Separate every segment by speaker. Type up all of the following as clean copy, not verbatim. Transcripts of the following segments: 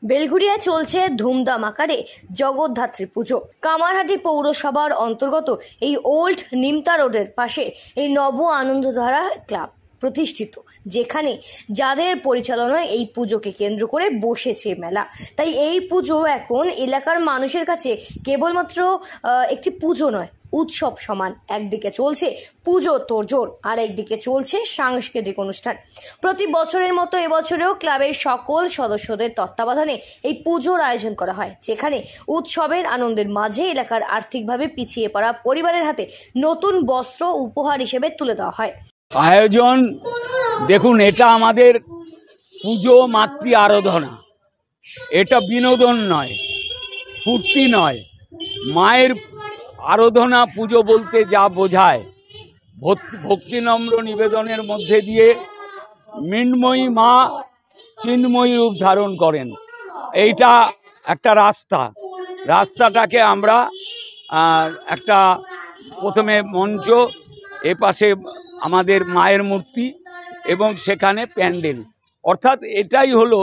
Speaker 1: বেলঘরিয়ায় চলছে ধুমধাম আকারে জগদ্ধাত্রী পুজো। কামারহাটি পৌরসভার অন্তর্গত এই ওল্ড নিমতা রোডের পাশে এই নব আনন্দধারা ক্লাব প্রতিষ্ঠিত, যেখানে যাদের পরিচালনায় এই পুজোকে কেন্দ্র করে বসেছে মেলা। তাই এই পুজো এখন এলাকার মানুষের কাছে কেবলমাত্র একটি পুজো নয়, উৎসব সমান। একদিকে চলছে পুজো তোড়জোড়, আর একদিকে চলছে সাংস্কৃতিক অনুষ্ঠান। প্রতি বছরের মতো এবছরেও ক্লাবের সকল সদস্যদের তত্ত্বাবধানে এই পুজোর আয়োজন করা হয়, যেখানে উৎসবের আনন্দের মাঝে এলাকার আর্থিকভাবে পিছিয়ে পড়া পরিবারের হাতে নতুন বস্ত্র উপহার হিসেবে তুলে দেওয়া হয়।
Speaker 2: আয়োজন দেখুন, এটা আমাদের পুজো মাতৃ আরাধনা, এটা বিনোদন নয়, ফুর্তি নয়। মায়ের আরাধনা পুজো বলতে যা বোঝায়, ভক্তি নম্র নিবেদনের মধ্যে দিয়ে মৃন্ময়ী মা চিন্ময়ী রূপ ধারণ করেন। এইটা একটা রাস্তাটাকে আমরা একটা প্রথমে মঞ্চ, এপাশে আমাদের মায়ের মূর্তি এবং সেখানে প্যান্ডেল, অর্থাৎ এটাই হলো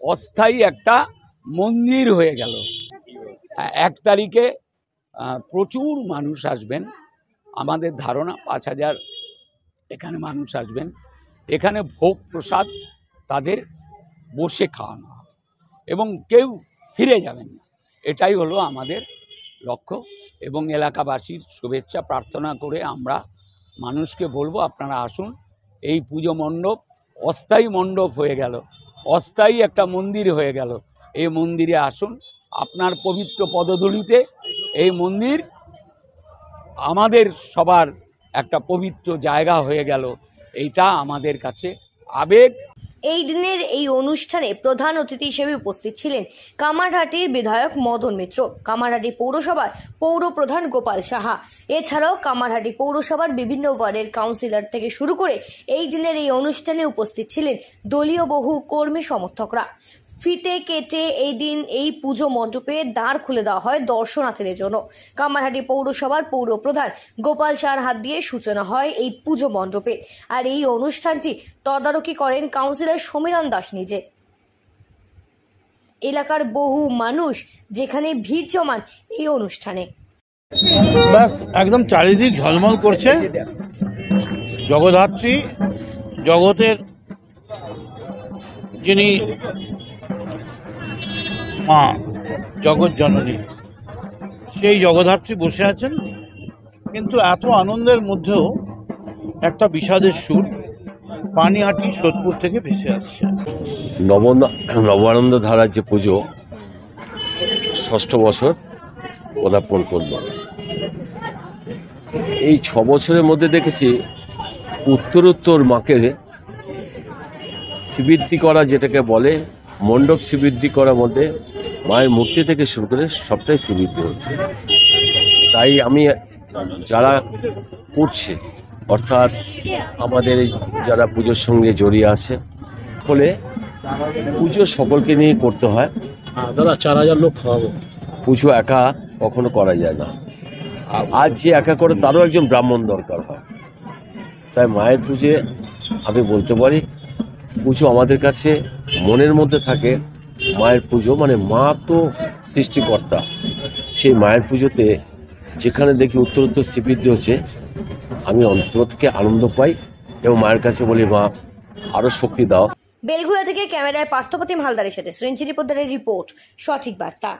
Speaker 2: অস্থায়ী একটা মন্দির হয়ে গেল। 1 তারিখে প্রচুর মানুষ আসবেন, আমাদের ধারণা 5000 এখানে মানুষ আসবেন। এখানে ভোগ প্রসাদ তাদের বসে খাওয়ানো হবে এবং কেউ ফিরে যাবেন না, এটাই হলো আমাদের লক্ষ্য। এবং এলাকাবাসীর শুভেচ্ছা প্রার্থনা করে আমরা মানুষকে বলবো, আপনারা আসুন। এই পুজো মণ্ডপ অস্থায়ী মণ্ডপ হয়ে গেল, অস্থায়ী একটা মন্দির হয়ে গেল। এই মন্দিরে আসুন, আপনার পবিত্র পদধূলিতে এই মন্দির আমাদের সবার একটা পবিত্র জায়গা হয়ে গেল। এইটা আমাদের কাছে আবেগ।
Speaker 1: এই দিনের এই অনুষ্ঠানে প্রধান অতিথি হিসেবে উপস্থিত ছিলেন কামারহাটির বিধায়ক মদন মিত্র, কামারহাটি পৌরসভার পৌর প্রধান গোপাল সাহা, এছাড়াও কামারহাটি পৌরসভার বিভিন্ন ওয়ার্ডের কাউন্সিলর থেকে শুরু করে এই দিনের এই অনুষ্ঠানে উপস্থিত ছিলেন দলীয় বহু কর্মী সমর্থকরা। ফিতে কেটে এই দিন এই পুজো মণ্ডপে দ্বার খুলে দেওয়া হয় দর্শনার্থীদের জন্য। কামারহাটি পৌরসভার পৌর প্রধান গোপাল সাহার হাত দিয়ে সূচনা হয় এই পুজো মণ্ডপে, আর এই অনুষ্ঠানটি তদারকি করেন কাউন্সিলর সমীরণ দাস নিজে। এলাকার বহু মানুষ যেখানে ভিড় জমান এই অনুষ্ঠানে।
Speaker 3: ব্যাস একদম চারিদিক ঝলমল করছে। জগদ্ধাত্রী, জগতের যিনি মা, জগৎ জননী, সেই জগদ্ধাত্রী বসে আছেন। কিন্তু এত আনন্দের মধ্যেও একটা বিষাদের সুর পানিহাটি সোদপুর থেকে ভেসে আসছে।
Speaker 4: নবানন্দ ধারার যে পুজো 6ষ্ঠ বছর পদার্পণ করল। এই 6 বছরের মধ্যে দেখেছি উত্তরোত্তর মাকে শ্রীবৃদ্ধি করা, যেটাকে বলে মণ্ডপ শ্রীবৃদ্ধি করার মধ্যে মায়ের মূর্তি থেকে শুরু করে সবটাই শ্রীবৃদ্ধি হচ্ছে। তাই আমি যারা করছে, অর্থাৎ আমাদের যারা পুজোর সঙ্গে জড়িয়ে আছে, ফলে পুজো সকলকে নিয়ে করতে হয়।
Speaker 5: দাদা 4000 লোক খাওয়াবো।
Speaker 4: পুজো একা কখনো করা যায় না, আর যে একা করে তারও একজন ব্রাহ্মণ দরকার হয়। তাই মায়ের পুজো আমি বলতে পারি, পুজো আমাদের কাছে মনের মধ্যে থাকে। মায়ের পুজো মানে মা তো সৃষ্টিকর্তা, সেই মায়ের পুজোতে যেখানে দেখি উত্তরোত্তর শ্রীবৃদ্ধি হচ্ছে, আমি অন্তর থেকে আনন্দ পাই এবং মায়ের কাছে বলি, মা আরও শক্তি দাও।
Speaker 1: বেলঘরিয়া থেকে ক্যামেরায় পার্থপ্রতিম হালদারের সাথে সৃঞ্চিনী পোদ্দারের রিপোর্ট, সঠিক বার্তা।